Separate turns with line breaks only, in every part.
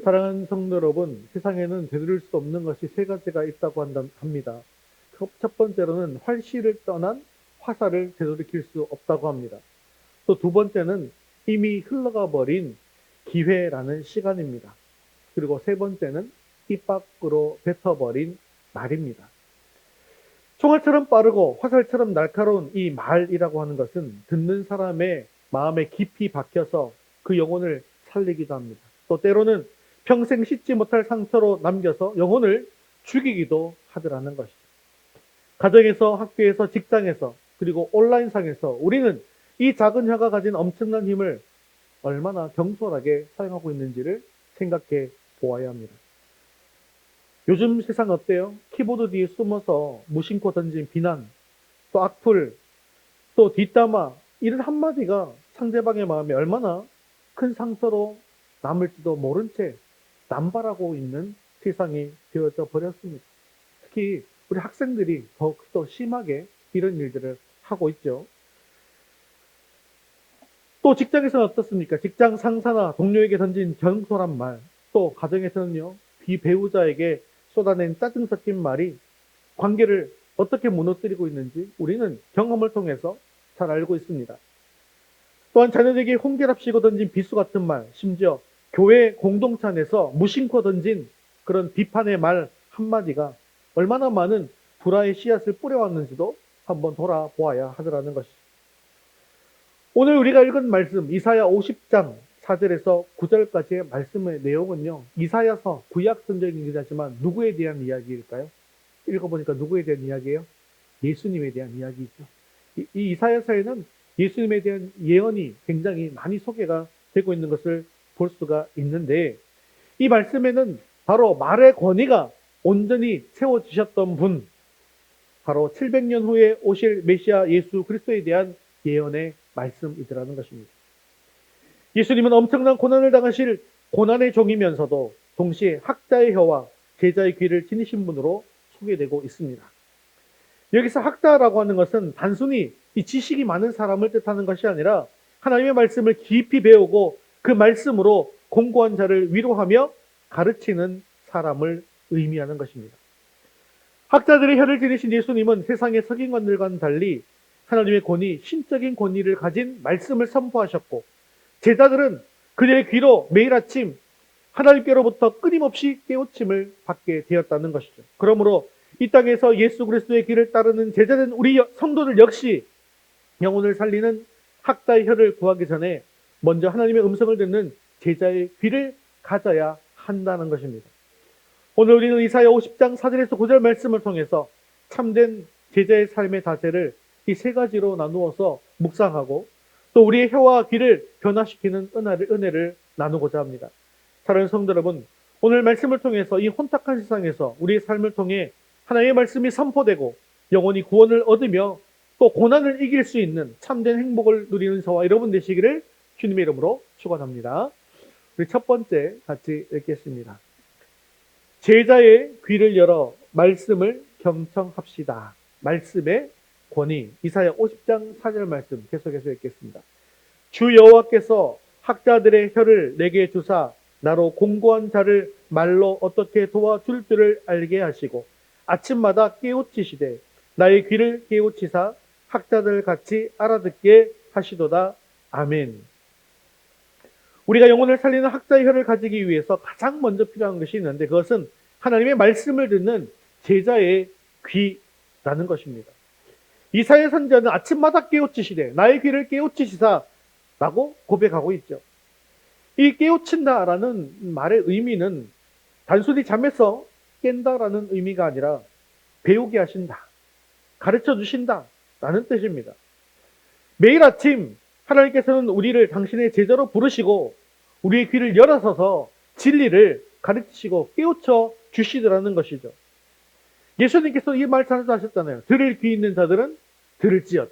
사랑하는 성도 여러분, 세상에는 되돌릴 수 없는 것이 세 가지가 있다고 합니다. 첫 번째로는 활시를 떠난 화살을 되돌이킬 수 없다고 합니다. 또 두 번째는 이미 흘러가 버린 기회라는 시간입니다. 그리고 세 번째는 입 밖으로 뱉어버린 말입니다. 총알처럼 빠르고 화살처럼 날카로운 이 말이라고 하는 것은 듣는 사람의 마음에 깊이 박혀서 그 영혼을 살리기도 합니다. 또 때로는 평생 씻지 못할 상처로 남겨서 영혼을 죽이기도 하더라는 것이죠. 가정에서, 학교에서, 직장에서, 그리고 온라인상에서 우리는 이 작은 혀가 가진 엄청난 힘을 얼마나 경솔하게 사용하고 있는지를 생각해 보아야 합니다. 요즘 세상 어때요? 키보드 뒤에 숨어서 무심코 던진 비난, 또 악플, 또 뒷담화, 이런 한마디가 상대방의 마음에 얼마나 큰 상처로 남을지도 모른 채 남발하고 있는 세상이 되어져 버렸습니다. 특히 우리 학생들이 더욱더 심하게 이런 일들을 하고 있죠. 또 직장에서는 어떻습니까? 직장 상사나 동료에게 던진 경솔한 말, 또 가정에서는요, 비배우자에게 쏟아낸 짜증 섞인 말이 관계를 어떻게 무너뜨리고 있는지 우리는 경험을 통해서 잘 알고 있습니다. 또한 자녀에게 홍길합시고 던진 비수 같은 말, 심지어 교회 공동체 안에서 무심코 던진 그런 비판의 말 한마디가 얼마나 많은 불화의 씨앗을 뿌려왔는지도 한번 돌아보아야 하더라는 것이죠. 오늘 우리가 읽은 말씀 이사야 50장 4절에서 9절까지의 말씀의 내용은요, 이사야서 구약 성경이긴 하지만 누구에 대한 이야기일까요? 읽어보니까 누구에 대한 이야기예요? 예수님에 대한 이야기죠. 이 이사야서에는 예수님에 대한 예언이 굉장히 많이 소개가 되고 있는 것을 볼 수가 있는데, 이 말씀에는 바로 말의 권위가 온전히 채워지셨던 분, 바로 700년 후에 오실 메시아 예수 그리스도에 대한 예언의 말씀이더라는 것입니다. 예수님은 엄청난 고난을 당하실 고난의 종이면서도 동시에 학자의 혀와 제자의 귀를 지니신 분으로 소개되고 있습니다. 여기서 학자라고 하는 것은 단순히 이 지식이 많은 사람을 뜻하는 것이 아니라 하나님의 말씀을 깊이 배우고 그 말씀으로 공고한 자를 위로하며 가르치는 사람을 의미하는 것입니다. 학자들의 혀를 지니신 예수님은 세상의 서기관들과는 달리 하나님의 권위, 신적인 권위를 가진 말씀을 선포하셨고, 제자들은 그들의 귀로 매일 아침 하나님께로부터 끊임없이 깨우침을 받게 되었다는 것이죠. 그러므로 이 땅에서 예수 그리스도의 길을 따르는 제자된 우리 성도들 역시 영혼을 살리는 학자의 혀를 구하기 전에 먼저 하나님의 음성을 듣는 제자의 귀를 가져야 한다는 것입니다. 오늘 우리는 이사야 50장 4절에서 9절 말씀을 통해서 참된 제자의 삶의 자세를 이 세 가지로 나누어서 묵상하고 또 우리의 혀와 귀를 변화시키는 은혜를 나누고자 합니다. 사랑하는 성도 여러분, 오늘 말씀을 통해서 이 혼탁한 세상에서 우리의 삶을 통해 하나님의 말씀이 선포되고 영원히 구원을 얻으며 또 고난을 이길 수 있는 참된 행복을 누리는 저와 여러분 되시기를 주님의 이름으로 축원합니다. 우리 첫 번째 같이 읽겠습니다. 제자의 귀를 열어 말씀을 경청합시다. 말씀의 권위. 이사야 50장 4절 말씀 계속해서 읽겠습니다. 주 여호와께서 학자들의 혀를 내게 주사 나로 공고한 자를 말로 어떻게 도와줄 줄을 알게 하시고 아침마다 깨우치시되 나의 귀를 깨우치사 학자들 같이 알아듣게 하시도다. 아멘. 우리가 영혼을 살리는 학자의 혀를 가지기 위해서 가장 먼저 필요한 것이 있는데 그것은 하나님의 말씀을 듣는 제자의 귀라는 것입니다. 이사야 선지자는 아침마다 깨우치시되 나의 귀를 깨우치시사 라고 고백하고 있죠. 이 깨우친다라는 말의 의미는 단순히 잠에서 깬다라는 의미가 아니라 배우게 하신다, 가르쳐 주신다 라는 뜻입니다. 매일 아침 하나님께서는 우리를 당신의 제자로 부르시고 우리의 귀를 열어서서 진리를 가르치시고 깨우쳐 주시더라는 것이죠. 예수님께서 이 말씀을 하셨잖아요. 들을 귀 있는 자들은 들을지어다.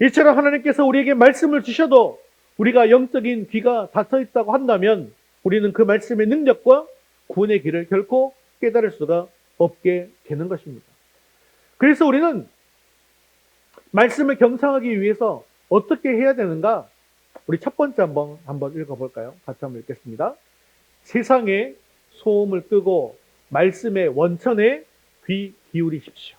이처럼 하나님께서 우리에게 말씀을 주셔도 우리가 영적인 귀가 닫혀 있다고 한다면 우리는 그 말씀의 능력과 구원의 길을 결코 깨달을 수가 없게 되는 것입니다. 그래서 우리는 말씀을 경청하기 위해서 어떻게 해야 되는가? 우리 첫 번째 한번 읽어볼까요? 같이 한번 읽겠습니다. 세상의 소음을 끄고 말씀의 원천에 귀 기울이십시오.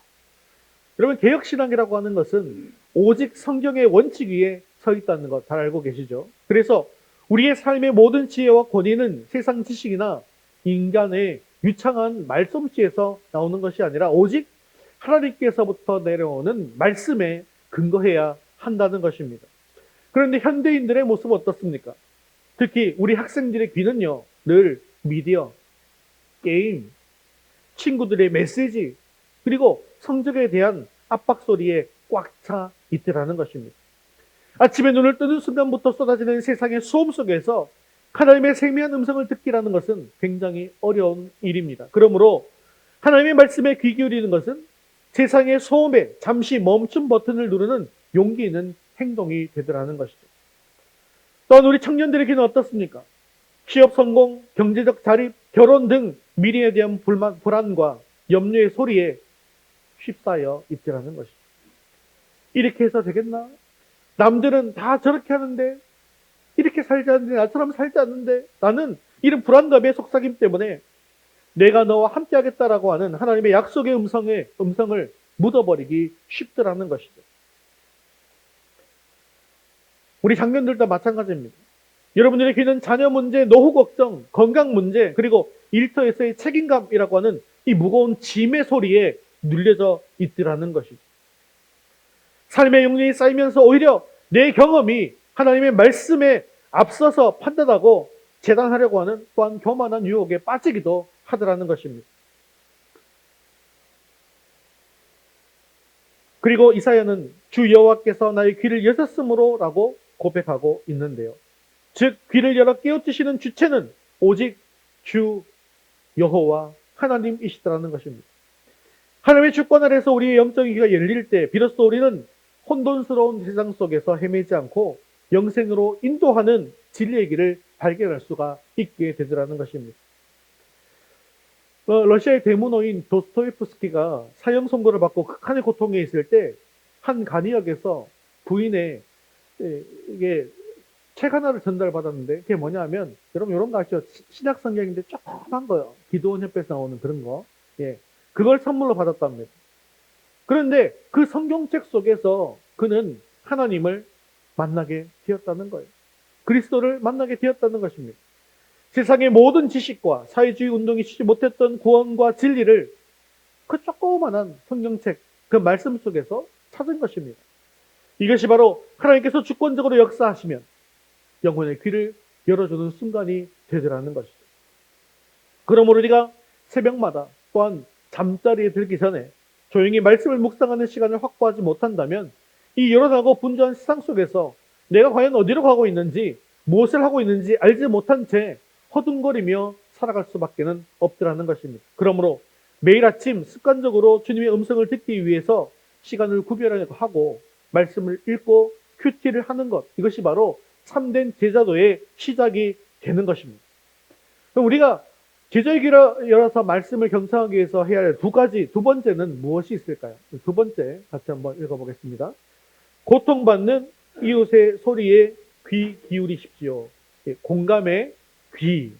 여러분, 개혁신앙이라고 하는 것은 오직 성경의 원칙 위에 서 있다는 것 잘 알고 계시죠? 그래서 우리의 삶의 모든 지혜와 권위는 세상 지식이나 인간의 유창한 말솜씨에서 나오는 것이 아니라 오직 하나님께서부터 내려오는 말씀에 근거해야 한다는 것입니다. 그런데 현대인들의 모습은 어떻습니까? 특히 우리 학생들의 귀는요, 늘 미디어, 게임, 친구들의 메시지, 그리고 성적에 대한 압박 소리에 꽉 차 있더라는 것입니다. 아침에 눈을 뜨는 순간부터 쏟아지는 세상의 소음 속에서 하나님의 세미한 음성을 듣기라는 것은 굉장히 어려운 일입니다. 그러므로 하나님의 말씀에 귀 기울이는 것은 세상의 소음에 잠시 멈춤 버튼을 누르는 용기 있는 행동이 되더라는 것이죠. 또한 우리 청년들에게는 어떻습니까? 취업 성공, 경제적 자립, 결혼 등 미래에 대한 불안과 염려의 소리에 휩싸여 있더라는 것이죠. 이렇게 해서 되겠나? 남들은 다 저렇게 하는데 이렇게 살지 않는데 나처럼 살지 않는데 나는 이런 불안감의 속삭임 때문에 내가 너와 함께 하겠다라고 하는 하나님의 약속의 음성을 묻어버리기 쉽더라는 것이죠. 우리 장년들도 마찬가지입니다. 여러분들의 귀는 자녀 문제, 노후 걱정, 건강 문제, 그리고 일터에서의 책임감이라고 하는 이 무거운 짐의 소리에 눌려져 있더라는 것이죠. 삶의 용량이 쌓이면서 오히려 내 경험이 하나님의 말씀에 앞서서 판단하고 재단하려고 하는 또한 교만한 유혹에 빠지기도 하더라는 것입니다. 그리고 이사야는 주 여호와께서 나의 귀를 여셨으므로 라고 고백하고 있는데요. 즉 귀를 열어 깨우치시는 주체는 오직 주 여호와 하나님이시더라는 것입니다. 하나님의 주권 아래서 우리의 영적인 귀가 열릴 때 비로소 우리는 혼돈스러운 세상 속에서 헤매지 않고 영생으로 인도하는 진리의 길을 발견할 수가 있게 되더라는 것입니다. 러시아의 대문호인 도스토옙스키가 사형 선고를 받고 극한의 고통에 있을 때 한 간이역에서 부인의 이게 책 하나를 전달받았는데 그게 뭐냐면 여러분 이런 거 아시죠? 신약 성경인데 조그만 거요. 기도원 협회에서 나오는 그런 거. 예, 그걸 선물로 받았답니다. 그런데 그 성경책 속에서 그는 하나님을 만나게 되었다는 거예요. 그리스도를 만나게 되었다는 것입니다. 세상의 모든 지식과 사회주의 운동이 주지 못했던 구원과 진리를 그 조그만한 성경책, 그 말씀 속에서 찾은 것입니다. 이것이 바로 하나님께서 주권적으로 역사하시면 영혼의 귀를 열어주는 순간이 되더라는 것이죠. 그러므로 우리가 새벽마다 또한 잠자리에 들기 전에 조용히 말씀을 묵상하는 시간을 확보하지 못한다면 이 열어나고 분주한 세상 속에서 내가 과연 어디로 가고 있는지 무엇을 하고 있는지 알지 못한 채 허둥거리며 살아갈 수밖에는 없더라는 것입니다. 그러므로 매일 아침 습관적으로 주님의 음성을 듣기 위해서 시간을 구별하고 말씀을 읽고 큐티를 하는 것, 이것이 바로 참된 제자도의 시작이 되는 것입니다. 그럼 우리가 제자의 귀를 열어서 말씀을 경청하기 위해서 해야 할 두 번째는 무엇이 있을까요? 두 번째 같이 한번 읽어보겠습니다. 고통받는 이웃의 소리에 귀 기울이십시오. 공감의 귀.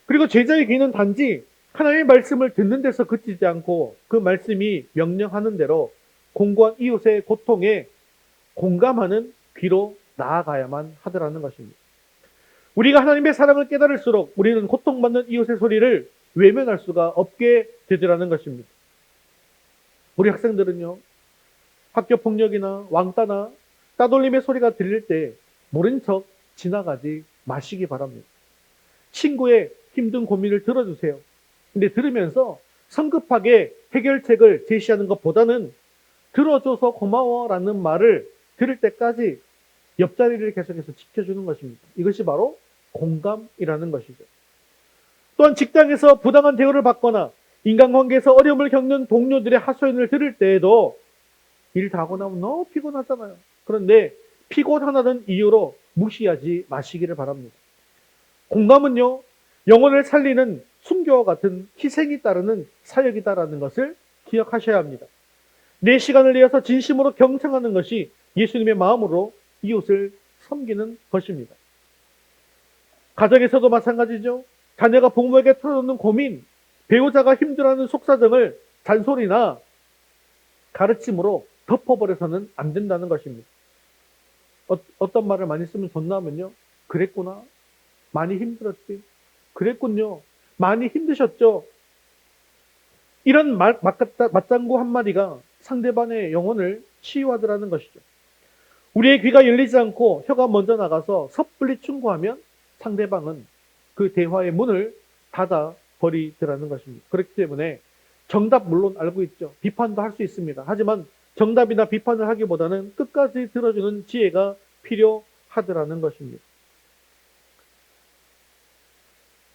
그리고 제자의 귀는 단지 하나님의 말씀을 듣는 데서 그치지 않고 그 말씀이 명령하는 대로 공고한 이웃의 고통에 공감하는 귀로 나아가야만 하더라는 것입니다. 우리가 하나님의 사랑을 깨달을수록 우리는 고통받는 이웃의 소리를 외면할 수가 없게 되더라는 것입니다. 우리 학생들은요, 학교 폭력이나 왕따나 따돌림의 소리가 들릴 때 모른 척 지나가지 마시기 바랍니다. 친구의 힘든 고민을 들어주세요. 근데 들으면서 성급하게 해결책을 제시하는 것보다는 들어줘서 고마워라는 말을 들을 때까지 옆자리를 계속해서 지켜주는 것입니다. 이것이 바로 공감이라는 것이죠. 또한 직장에서 부당한 대우를 받거나 인간관계에서 어려움을 겪는 동료들의 하소연을 들을 때에도 일 다 하고 나면 너무 피곤하잖아요. 그런데 피곤하다는 이유로 무시하지 마시기를 바랍니다. 공감은요, 영혼을 살리는 순교와 같은 희생이 따르는 사역이다라는 것을 기억하셔야 합니다. 내 시간을 내어서 진심으로 경청하는 것이 예수님의 마음으로 이웃을 섬기는 것입니다. 가정에서도 마찬가지죠. 자녀가 부모에게 털어놓는 고민, 배우자가 힘들어하는 속사정을 잔소리나 가르침으로 덮어버려서는 안 된다는 것입니다. 어떤 말을 많이 쓰면 좋나면요. 그랬구나. 많이 힘들었지. 그랬군요. 많이 힘드셨죠. 이런 맞장구 한마디가 상대방의 영혼을 치유하더라는 것이죠. 우리의 귀가 열리지 않고 혀가 먼저 나가서 섣불리 충고하면 상대방은 그 대화의 문을 닫아 버리더라는 것입니다. 그렇기 때문에 정답 물론 알고 있죠. 비판도 할 수 있습니다. 하지만 정답이나 비판을 하기보다는 끝까지 들어주는 지혜가 필요하더라는 것입니다.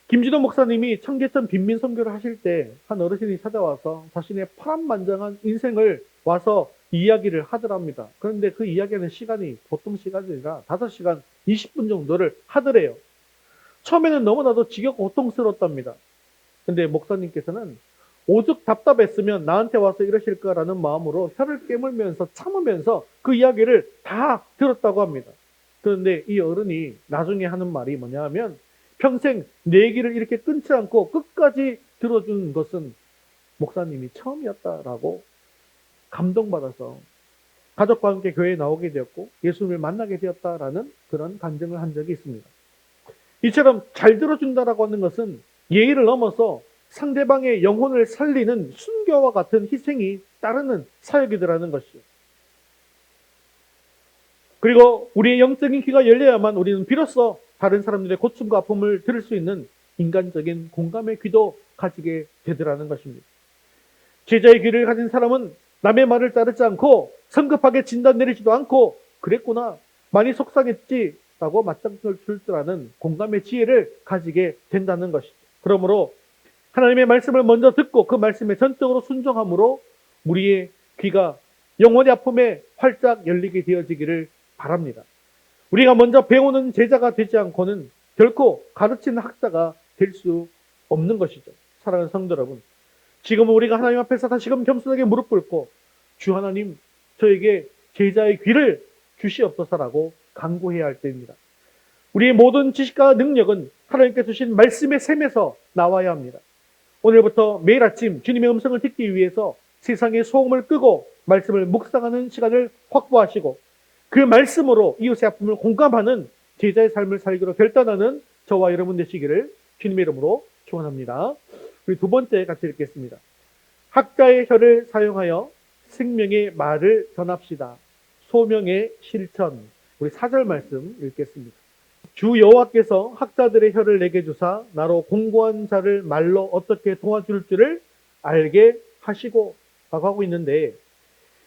김진호 목사님이 청계천 빈민 선교를 하실 때 한 어르신이 찾아와서 자신의 파란만장한 인생을 와서 이야기를 하더랍니다. 그런데 그 이야기하는 시간이 보통 시간이 아니라 5시간 20분 정도를 하더래요. 처음에는 너무나도 지겹고 고통스러웠답니다. 근데 목사님께서는 오죽 답답했으면 나한테 와서 이러실 거라는 마음으로 혀를 깨물면서 참으면서 그 이야기를 다 들었다고 합니다. 그런데 이 어른이 나중에 하는 말이 뭐냐 하면 평생 내 얘기를 이렇게 끊지 않고 끝까지 들어준 것은 목사님이 처음이었다라고 감동받아서 가족과 함께 교회에 나오게 되었고 예수님을 만나게 되었다라는 그런 간증을 한 적이 있습니다. 이처럼 잘 들어준다라고 하는 것은 예의를 넘어서 상대방의 영혼을 살리는 순교와 같은 희생이 따르는 사역이더라는 것이죠. 그리고 우리의 영적인 귀가 열려야만 우리는 비로소 다른 사람들의 고충과 아픔을 들을 수 있는 인간적인 공감의 귀도 가지게 되더라는 것입니다. 제자의 귀를 가진 사람은 남의 말을 따르지 않고 성급하게 진단 내리지도 않고 그랬구나, 많이 속상했지 라고 맞장구를 줄 줄 아는 공감의 지혜를 가지게 된다는 것이죠. 그러므로 하나님의 말씀을 먼저 듣고 그 말씀에 전적으로 순종함으로 우리의 귀가 영혼의 아픔에 활짝 열리게 되어지기를 바랍니다. 우리가 먼저 배우는 제자가 되지 않고는 결코 가르치는 학자가 될 수 없는 것이죠. 사랑하는 성도 여러분, 지금은 우리가 하나님 앞에서 다시금 겸손하게 무릎 꿇고 주 하나님, 저에게 제자의 귀를 주시옵소서라고 간구해야 할 때입니다. 우리의 모든 지식과 능력은 하나님께 주신 말씀의 샘에서 나와야 합니다. 오늘부터 매일 아침 주님의 음성을 듣기 위해서 세상의 소음을 끄고 말씀을 묵상하는 시간을 확보하시고 그 말씀으로 이웃의 아픔을 공감하는 제자의 삶을 살기로 결단하는 저와 여러분 되시기를 주님의 이름으로 축원합니다. 우리 두 번째 같이 읽겠습니다. 학자의 혀를 사용하여 생명의 말을 전합시다. 소명의 실천. 우리 4절 말씀 읽겠습니다. 주 여호와께서 학자들의 혀를 내게 주사 나로 공고한 자를 말로 어떻게 도와줄 줄을 알게 하시고 라고 하고 있는데,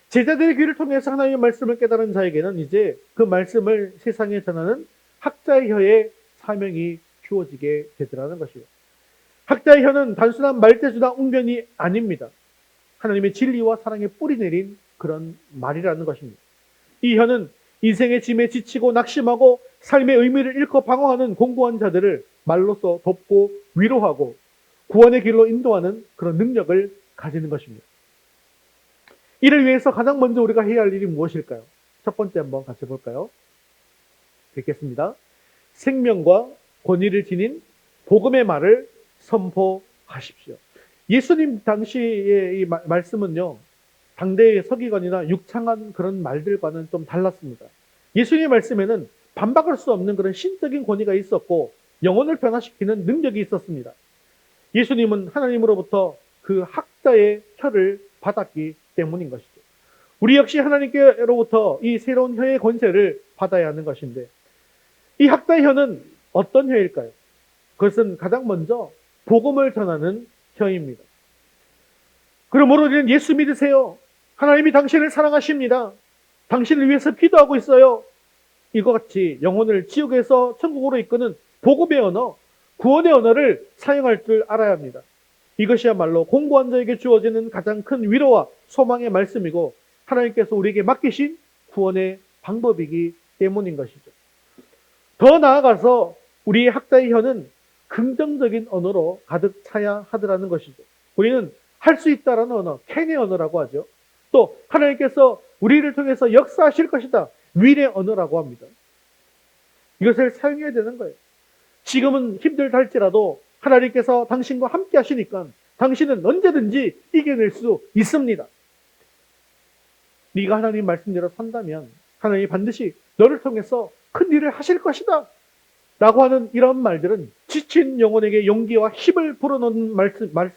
제자들의 귀를 통해서 하나님의 말씀을 깨달은 자에게는 이제 그 말씀을 세상에 전하는 학자의 혀의 사명이 주어지게 되더라는 것이에요. 학자의 혀는 단순한 말재주나 웅변이 아닙니다. 하나님의 진리와 사랑의 뿌리 내린 그런 말이라는 것입니다. 이 혀는 인생의 짐에 지치고 낙심하고 삶의 의미를 잃고 방황하는 공고한 자들을 말로써 돕고 위로하고 구원의 길로 인도하는 그런 능력을 가지는 것입니다. 이를 위해서 가장 먼저 우리가 해야 할 일이 무엇일까요? 첫 번째 한번 같이 볼까요? 읽겠습니다. 생명과 권위를 지닌 복음의 말을 선포하십시오. 예수님 당시의 이 말씀은요, 당대의 서기관이나 육창한 그런 말들과는 좀 달랐습니다. 예수님의 말씀에는 반박할 수 없는 그런 신적인 권위가 있었고 영혼을 변화시키는 능력이 있었습니다. 예수님은 하나님으로부터 그 학자의 혀를 받았기 때문인 것이죠. 우리 역시 하나님께로부터 이 새로운 혀의 권세를 받아야 하는 것인데, 이 학자의 혀는 어떤 혀일까요? 그것은 가장 먼저 복음을 전하는 혀입니다. 그러므로 우리는 예수 믿으세요. 하나님이 당신을 사랑하십니다. 당신을 위해서 기도하고 있어요. 이와 같이 영혼을 지옥에서 천국으로 이끄는 복음의 언어, 구원의 언어를 사용할 줄 알아야 합니다. 이것이야말로 공고한 자에게 주어지는 가장 큰 위로와 소망의 말씀이고 하나님께서 우리에게 맡기신 구원의 방법이기 때문인 것이죠. 더 나아가서 우리의 학자의 혀는 긍정적인 언어로 가득 차야 하더라는 것이죠. 우리는 할 수 있다라는 언어, 캔의 언어라고 하죠. 또 하나님께서 우리를 통해서 역사하실 것이다, 윌의 언어라고 합니다. 이것을 사용해야 되는 거예요. 지금은 힘들다 할지라도 하나님께서 당신과 함께 하시니까 당신은 언제든지 이겨낼 수 있습니다. 네가 하나님 말씀대로 산다면 하나님이 반드시 너를 통해서 큰 일을 하실 것이다 라고 하는 이런 말들은 지친 영혼에게 용기와 힘을 불어넣는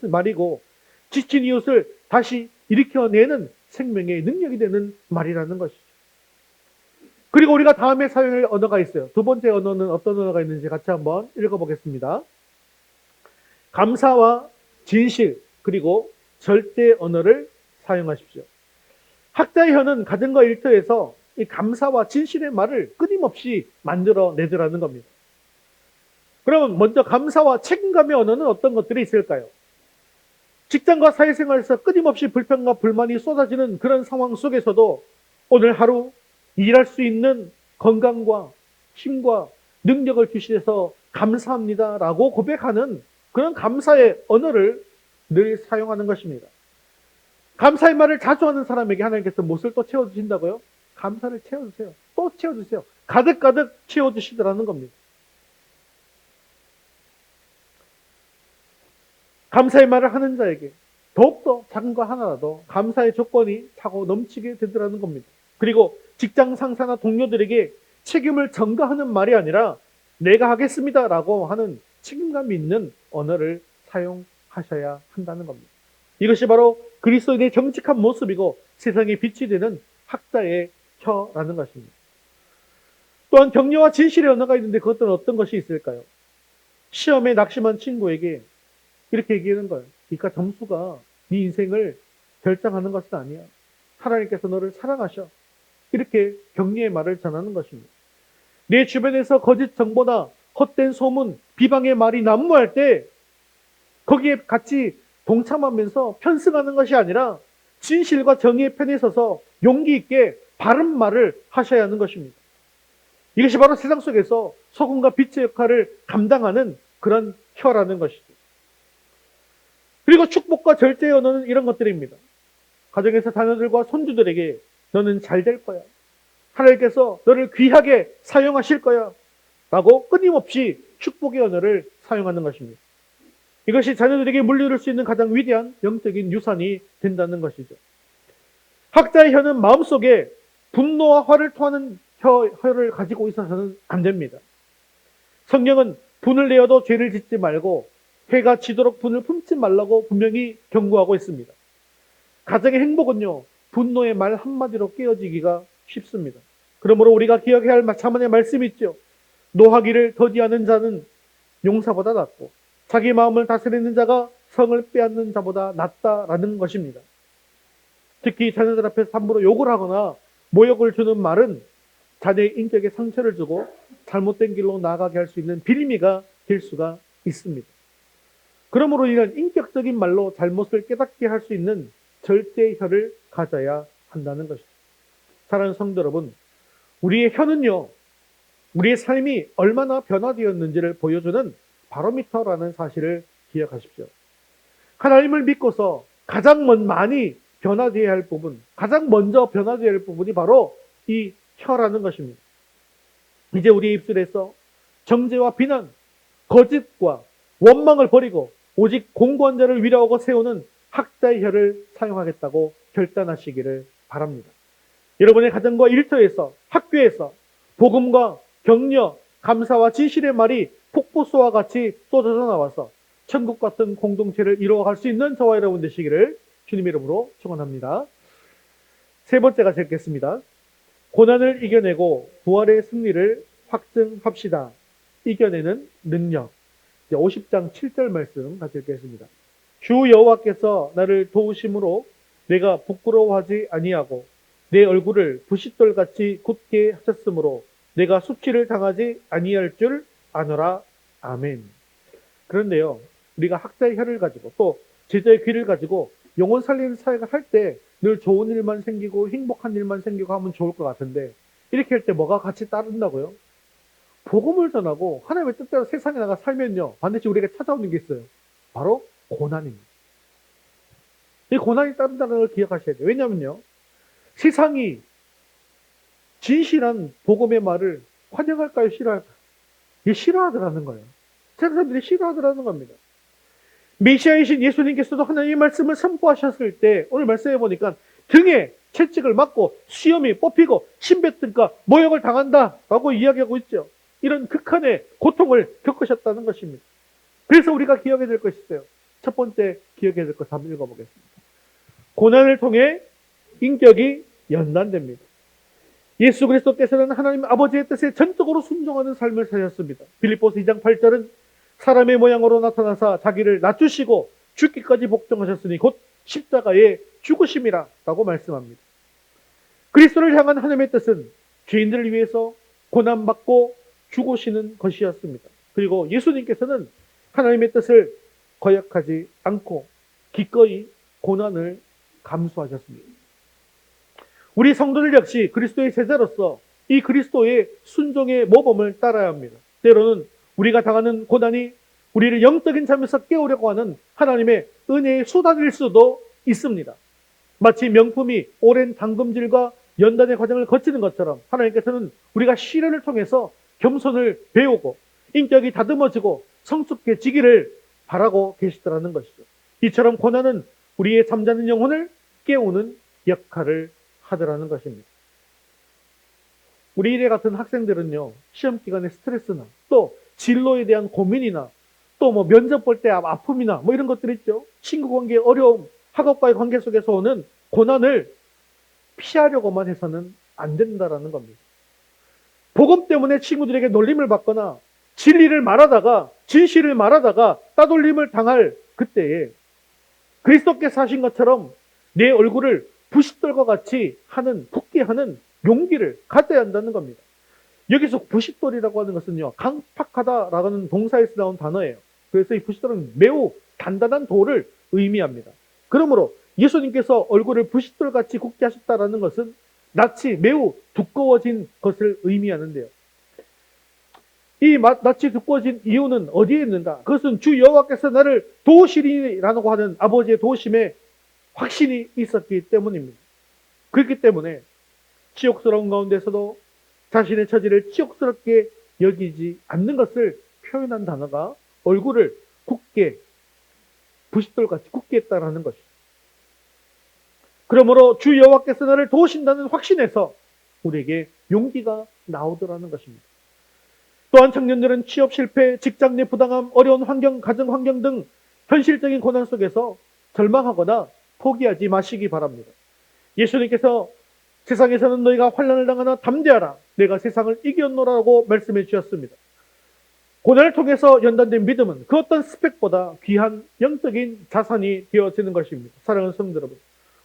말이고, 지친 이웃을 다시 일으켜내는 생명의 능력이 되는 말이라는 것이죠. 그리고 우리가 다음에 사용할 언어가 있어요. 두 번째 언어는 어떤 언어가 있는지 같이 한번 읽어보겠습니다. 감사와 진실, 그리고 절대 언어를 사용하십시오. 학자의 혀는 가정과 일터에서 이 감사와 진실의 말을 끊임없이 만들어내더라는 겁니다. 그러면 먼저 감사와 책임감의 언어는 어떤 것들이 있을까요? 직장과 사회생활에서 끊임없이 불평과 불만이 쏟아지는 그런 상황 속에서도 오늘 하루 일할 수 있는 건강과 힘과 능력을 주시셔서 감사합니다라고 고백하는 그런 감사의 언어를 늘 사용하는 것입니다. 감사의 말을 자주 하는 사람에게 하나님께서 무엇을 또 채워주신다고요? 감사를 채워주세요. 또 채워주세요. 가득가득 채워주시더라는 겁니다. 감사의 말을 하는 자에게 더욱더 작은 거 하나라도 감사의 조건이 차고 넘치게 되더라는 겁니다. 그리고 직장 상사나 동료들에게 책임을 전가하는 말이 아니라 내가 하겠습니다라고 하는 책임감 있는 언어를 사용하셔야 한다는 겁니다. 이것이 바로 그리스도인의 정직한 모습이고 세상에 빛이 되는 학자의 혀라는 것입니다. 또한 격려와 진실의 언어가 있는데 그것들은 어떤 것이 있을까요? 시험에 낙심한 친구에게 이렇게 얘기하는 거예요. 그러니까 점수가 네 인생을 결정하는 것은 아니야. 하나님께서 너를 사랑하셔. 이렇게 격려의 말을 전하는 것입니다. 내 주변에서 거짓 정보나 헛된 소문, 비방의 말이 난무할 때 거기에 같이 동참하면서 편승하는 것이 아니라 진실과 정의의 편에 서서 용기 있게 바른 말을 하셔야 하는 것입니다. 이것이 바로 세상 속에서 소금과 빛의 역할을 감당하는 그런 혀라는 것이죠. 그리고 축복과 절제의 언어는 이런 것들입니다. 가정에서 자녀들과 손주들에게 너는 잘 될 거야. 하나님께서 너를 귀하게 사용하실 거야. 라고 끊임없이 축복의 언어를 사용하는 것입니다. 이것이 자녀들에게 물려줄 수 있는 가장 위대한 영적인 유산이 된다는 것이죠. 학자의 혀는 마음속에 분노와 화를 토하는 혀를 가지고 있어서는 안 됩니다. 성경은 분을 내어도 죄를 짓지 말고 해가 지도록 분을 품지 말라고 분명히 경고하고 있습니다. 가정의 행복은요, 분노의 말 한마디로 깨어지기가 쉽습니다. 그러므로 우리가 기억해야 할 자문의 말씀이 있죠. 노하기를 더디하는 자는 용사보다 낫고 자기 마음을 다스리는 자가 성을 빼앗는 자보다 낫다라는 것입니다. 특히 자녀들 앞에서 함부로 욕을 하거나 모욕을 주는 말은 자녀의 인격에 상처를 주고 잘못된 길로 나아가게 할 수 있는 비리미가 될 수가 있습니다. 그러므로 이런 인격적인 말로 잘못을 깨닫게 할 수 있는 절제의 혀를 가져야 한다는 것이죠. 사랑하는 성도 여러분, 우리의 혀는요, 우리의 삶이 얼마나 변화되었는지를 보여주는 바로미터라는 사실을 기억하십시오. 하나님을 믿고서 가장 많이 변화되어야 할 부분, 가장 먼저 변화되어야 할 부분이 바로 이 혀라는 것입니다. 이제 우리의 입술에서 정죄와 비난, 거짓과 원망을 버리고 오직 공고한 자를 위로하고 세우는 학자의 혀를 사용하겠다고 결단하시기를 바랍니다. 여러분의 가정과 일터에서, 학교에서 복음과 격려, 감사와 진실의 말이 폭포수와 같이 쏟아져 나와서 천국 같은 공동체를 이루어갈 수 있는 저와 여러분 되시기를 주님의 이름으로 축원합니다. 세 번째가 되겠습니다. 고난을 이겨내고 부활의 승리를 확증합시다. 이겨내는 능력. 50장 7절 말씀 같이 읽겠습니다. 주 여호와께서 나를 도우심으로 내가 부끄러워하지 아니하고 내 얼굴을 부싯돌같이 굳게 하셨으므로 내가 수치를 당하지 아니할 줄 아노라. 아멘. 그런데요, 우리가 학자의 혀를 가지고 또 제자의 귀를 가지고 영혼 살리는 사역을 할 때 늘 좋은 일만 생기고 행복한 일만 생기고 하면 좋을 것 같은데 이렇게 할 때 뭐가 같이 따른다고요? 복음을 전하고 하나님의 뜻대로 세상에 나가 살면요, 반드시 우리에게 찾아오는 게 있어요. 바로 고난입니다. 이 고난이 따른다는 걸 기억하셔야 돼요. 왜냐면요, 세상이 진실한 복음의 말을 환영할까요? 싫어할까요? 이게 싫어하더라는 거예요. 세상 사람들이 싫어하더라는 겁니다. 메시아이신 예수님께서도 하나님의 말씀을 선포하셨을 때 오늘 말씀해 보니까 등에 채찍을 맞고 수염이 뽑히고 침뱉으니까 모욕을 당한다라고 이야기하고 있죠. 이런 극한의 고통을 겪으셨다는 것입니다. 그래서 우리가 기억해야 될 것이 있어요. 첫 번째 기억해야 될 것 한번 읽어보겠습니다. 고난을 통해 인격이 연단됩니다. 예수 그리스도께서는 하나님 아버지의 뜻에 전적으로 순종하는 삶을 사셨습니다. 빌립보서 2장 8절은 사람의 모양으로 나타나사 자기를 낮추시고 죽기까지 복종하셨으니 곧 십자가의 죽으심이라 라고 말씀합니다. 그리스도를 향한 하나님의 뜻은 죄인들을 위해서 고난받고 죽으시는 것이었습니다. 그리고 예수님께서는 하나님의 뜻을 거역하지 않고 기꺼이 고난을 감수하셨습니다. 우리 성도들 역시 그리스도의 제자로서 이 그리스도의 순종의 모범을 따라야 합니다. 때로는 우리가 당하는 고난이 우리를 영적인 잠에서 깨우려고 하는 하나님의 은혜의 수단일 수도 있습니다. 마치 명품이 오랜 담금질과 연단의 과정을 거치는 것처럼 하나님께서는 우리가 시련을 통해서 겸손을 배우고 인격이 다듬어지고 성숙해지기를 바라고 계시더라는 것이죠. 이처럼 고난은 우리의 잠자는 영혼을 깨우는 역할을 하더라는 것입니다. 우리 이래 같은 학생들은요, 시험 기간에 스트레스나 또 진로에 대한 고민이나 또 뭐 면접 볼 때 아픔이나 뭐 이런 것들 있죠. 친구 관계의 어려움, 학업과의 관계 속에서 오는 고난을 피하려고만 해서는 안 된다라는 겁니다. 복음 때문에 친구들에게 놀림을 받거나 진리를 말하다가 진실을 말하다가 따돌림을 당할 그때에 그리스도께서 하신 것처럼 내 얼굴을 부싯돌과 같이 하는 굳게 하는 용기를 가져야 한다는 겁니다. 여기서 부싯돌이라고 하는 것은요, 강팍하다라는 동사에서 나온 단어예요. 그래서 이 부싯돌은 매우 단단한 돌을 의미합니다. 그러므로 예수님께서 얼굴을 부싯돌같이 굳게 하셨다라는 것은 낯이 매우 두꺼워진 것을 의미하는데요. 이 낯이 두꺼워진 이유는 어디에 있는가? 그것은 주 여호와께서 나를 도우시리라고 하는 아버지의 도우심에 확신이 있었기 때문입니다. 그렇기 때문에 치욕스러운 가운데서도 자신의 처지를 치욕스럽게 여기지 않는 것을 표현한 단어가 얼굴을 굳게, 부싯돌같이 굳게 했다라는 것이죠. 그러므로 주 여호와께서 나를 도우신다는 확신에서 우리에게 용기가 나오더라는 것입니다. 또한 청년들은 취업 실패, 직장 내 부당함, 어려운 환경, 가정 환경 등 현실적인 고난 속에서 절망하거나 포기하지 마시기 바랍니다. 예수님께서 세상에서는 너희가 환난을 당하나 담대하라. 내가 세상을 이겼노라고 말씀해 주셨습니다. 고난을 통해서 연단된 믿음은 그 어떤 스펙보다 귀한 영적인 자산이 되어지는 것입니다. 사랑하는 성도 여러분,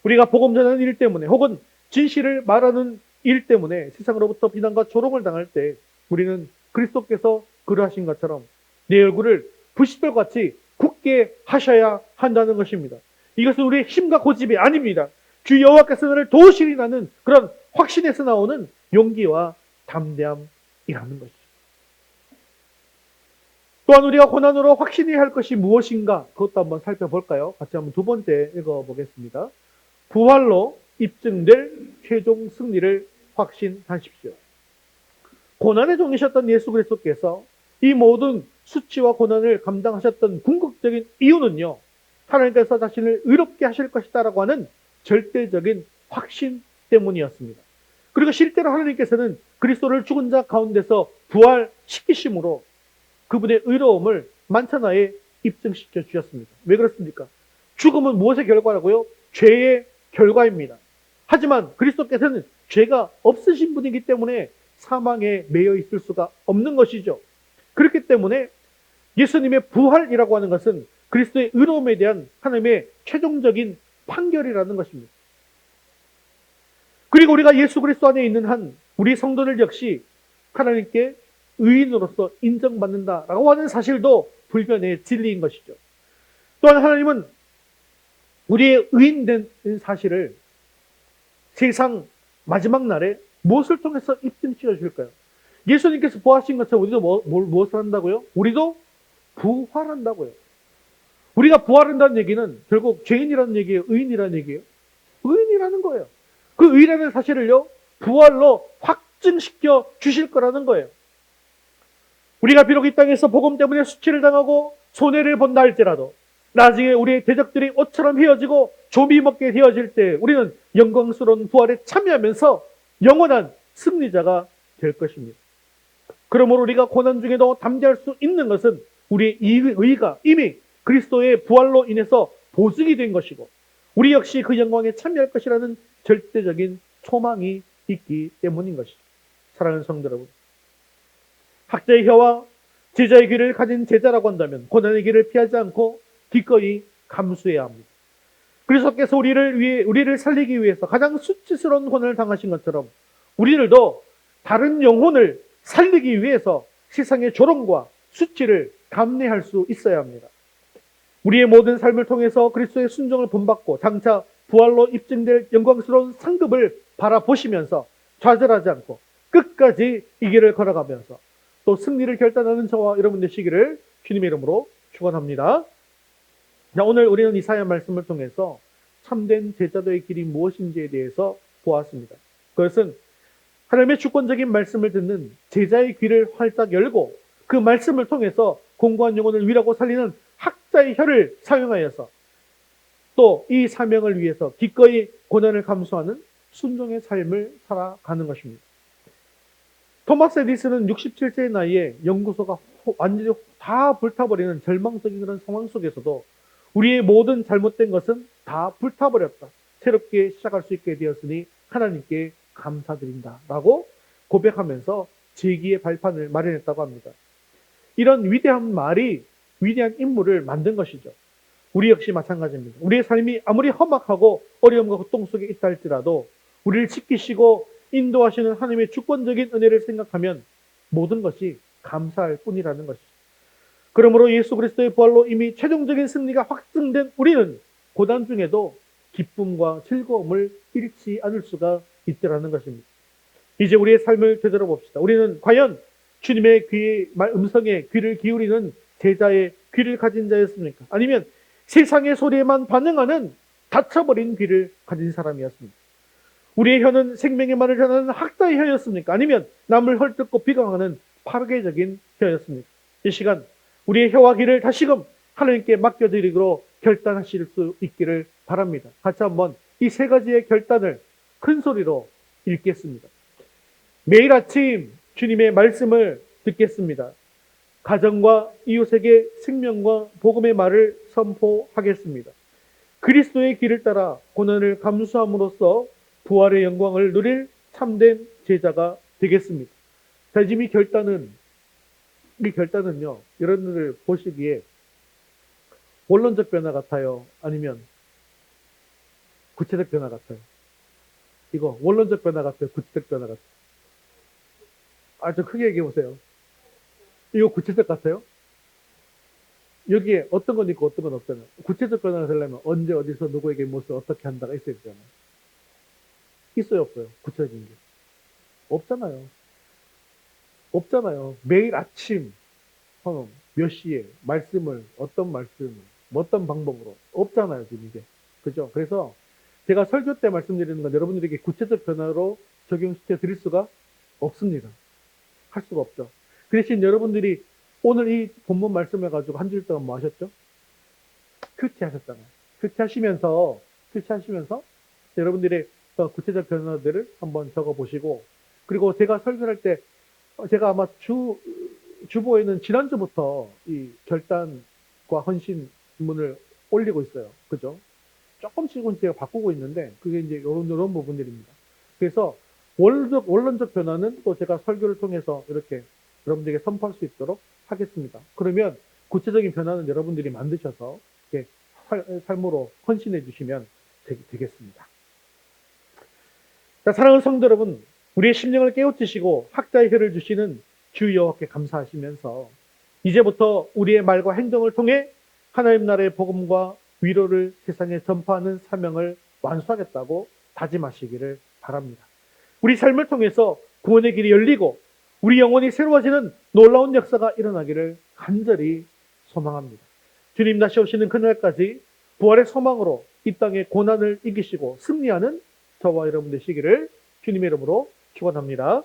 우리가 복음 전하는 일 때문에 혹은 진실을 말하는 일 때문에 세상으로부터 비난과 조롱을 당할 때 우리는 그리스도께서 그러하신 것처럼 내 얼굴을 부싯돌같이 굳게 하셔야 한다는 것입니다. 이것은 우리의 힘과 고집이 아닙니다. 주 여호와께서 나를 도우시리라는 그런 확신에서 나오는 용기와 담대함이라는 것이죠. 또한 우리가 고난으로 확신해야 할 것이 무엇인가 그것도 한번 살펴볼까요? 같이 한번 두 번째 읽어보겠습니다. 부활로 입증될 최종 승리를 확신하십시오. 고난의 종이셨던 예수 그리스도께서 이 모든 수치와 고난을 감당하셨던 궁극적인 이유는요, 하나님께서 자신을 의롭게 하실 것이다라고 하는 절대적인 확신 때문이었습니다. 그리고 실제로 하나님께서는 그리스도를 죽은 자 가운데서 부활시키심으로 그분의 의로움을 만천하에 입증시켜 주셨습니다. 왜 그렇습니까? 죽음은 무엇의 결과라고요? 죄의 결과입니다. 하지만 그리스도께서는 죄가 없으신 분이기 때문에 사망에 매여 있을 수가 없는 것이죠. 그렇기 때문에 예수님의 부활이라고 하는 것은 그리스도의 의로움에 대한 하나님의 최종적인 판결이라는 것입니다. 그리고 우리가 예수 그리스도 안에 있는 한 우리 성도들 역시 하나님께 의인으로서 인정받는다라고 하는 사실도 불변의 진리인 것이죠. 또한 하나님은 우리의 의인된 사실을 세상 마지막 날에 무엇을 통해서 입증시켜 줄까요? 예수님께서 부활하신 것처럼 우리도 무엇을 한다고요? 우리도 부활한다고요. 우리가 부활한다는 얘기는 결국 죄인이라는 얘기예요? 의인이라는 얘기예요? 의인이라는 거예요. 그 의라는 사실을요, 부활로 확증시켜 주실 거라는 거예요. 우리가 비록 이 땅에서 복음 때문에 수치를 당하고 손해를 본다 할지라도 나중에 우리의 대적들이 옷처럼 휘어지고 조미 먹게 휘어질 때 우리는 영광스러운 부활에 참여하면서 영원한 승리자가 될 것입니다. 그러므로 우리가 고난 중에도 담대할 수 있는 것은 우리의 의가 이미 그리스도의 부활로 인해서 보증이 된 것이고 우리 역시 그 영광에 참여할 것이라는 절대적인 소망이 있기 때문인 것이죠. 사랑하는 성도 여러분, 학자의 혀와 제자의 귀를 가진 제자라고 한다면 고난의 길을 피하지 않고 기꺼이 감수해야 합니다. 그리스도께서 우리를 살리기 위해서 가장 수치스러운 고난을 당하신 것처럼 우리들도 다른 영혼을 살리기 위해서 세상의 조롱과 수치를 감내할 수 있어야 합니다. 우리의 모든 삶을 통해서 그리스도의 순종을 본받고 장차 부활로 입증될 영광스러운 상급을 바라보시면서 좌절하지 않고 끝까지 이 길을 걸어가면서 또 승리를 결단하는 저와 여러분 되시기를 주님의 이름으로 축원합니다. 자, 오늘 우리는 이사야 말씀을 통해서 참된 제자도의 길이 무엇인지에 대해서 보았습니다. 그것은 하나님의 주권적인 말씀을 듣는 제자의 귀를 활짝 열고 그 말씀을 통해서 공고한 영혼을 위라고 살리는 학자의 혀를 사용하여서 또 이 사명을 위해서 기꺼이 고난을 감수하는 순종의 삶을 살아가는 것입니다. 토마스 에디슨은 67세의 나이에 연구소가 완전히 다 불타버리는 절망적인 그런 상황 속에서도 우리의 모든 잘못된 것은 다 불타버렸다. 새롭게 시작할 수 있게 되었으니 하나님께 감사드린다. 라고 고백하면서 재기의 발판을 마련했다고 합니다. 이런 위대한 말이 위대한 인물을 만든 것이죠. 우리 역시 마찬가지입니다. 우리의 삶이 아무리 험악하고 어려움과 고통 속에 있다 할지라도 우리를 지키시고 인도하시는 하나님의 주권적인 은혜를 생각하면 모든 것이 감사할 뿐이라는 것이죠. 그러므로 예수 그리스도의 부활로 이미 최종적인 승리가 확증된 우리는 고난 중에도 기쁨과 즐거움을 잃지 않을 수가 있더라는 것입니다. 이제 우리의 삶을 되돌아봅시다. 우리는 과연 주님의 음성에 귀를 기울이는 제자의 귀를 가진 자였습니까? 아니면 세상의 소리에만 반응하는 닫혀버린 귀를 가진 사람이었습니까? 우리의 혀는 생명의 말을 전하는 학자의 혀였습니까? 아니면 남을 헐뜯고 비방하는 파괴적인 혀였습니까? 이 시간 우리의 혀와 귀를 다시금 하나님께 맡겨드리기로 결단하실 수 있기를 바랍니다. 같이 한번 이 세 가지의 결단을 큰 소리로 읽겠습니다. 매일 아침 주님의 말씀을 듣겠습니다. 가정과 이웃에게 생명과 복음의 말을 선포하겠습니다. 그리스도의 길을 따라 고난을 감수함으로써 부활의 영광을 누릴 참된 제자가 되겠습니다. 자, 지금 이 결단은요, 여러분들 보시기에 원론적 변화 같아요? 아니면 구체적 변화 같아요? 이거 원론적 변화 같아요? 구체적 변화 같아요? 좀 크게 얘기해 보세요. 이거 구체적 같아요? 여기에 어떤 건 있고 어떤 건 없잖아요. 구체적 변화가 되려면 언제 어디서 누구에게 무엇을 어떻게 한다가 있어야 되잖아요. 있어요, 없어요? 구체적인 게. 없잖아요. 매일 아침 몇 시에 말씀을 어떤 말씀, 어떤 방법으로 없잖아요, 지금 이게. 그죠? 그래서 제가 설교 때 말씀드리는 건 여러분들에게 구체적 변화로 적용시켜 드릴 수가 없습니다. 할 수가 없죠. 그 대신 여러분들이 오늘 이 본문 말씀을 가지고 한 줄 동안 뭐 하셨죠? 큐티하셨잖아요. 큐티하시면서 여러분들의 구체적 변화들을 한번 적어보시고, 그리고 제가 설교할 때 제가 아마 주보에는 지난주부터 이 결단과 헌신문을 올리고 있어요. 그죠? 조금씩은 제가 바꾸고 있는데 그게 이제 이런 부분들입니다. 그래서 원론적 변화는 또 제가 설교를 통해서 이렇게 여러분들에게 선포할 수 있도록 하겠습니다. 그러면 구체적인 변화는 여러분들이 만드셔서 이렇게 삶으로 헌신해 주시면 되겠습니다. 자, 사랑하는 성도 여러분, 우리의 심령을 깨우치시고 학자의 혀를 주시는 주 여호와께 감사하시면서 이제부터 우리의 말과 행동을 통해 하나님 나라의 복음과 위로를 세상에 전파하는 사명을 완수하겠다고 다짐하시기를 바랍니다. 우리 삶을 통해서 구원의 길이 열리고 우리 영혼이 새로워지는 놀라운 역사가 일어나기를 간절히 소망합니다. 주님 다시 오시는 그날까지 부활의 소망으로 이 땅의 고난을 이기시고 승리하는 저와 여러분 되시기를 주님의 이름으로 축원합니다.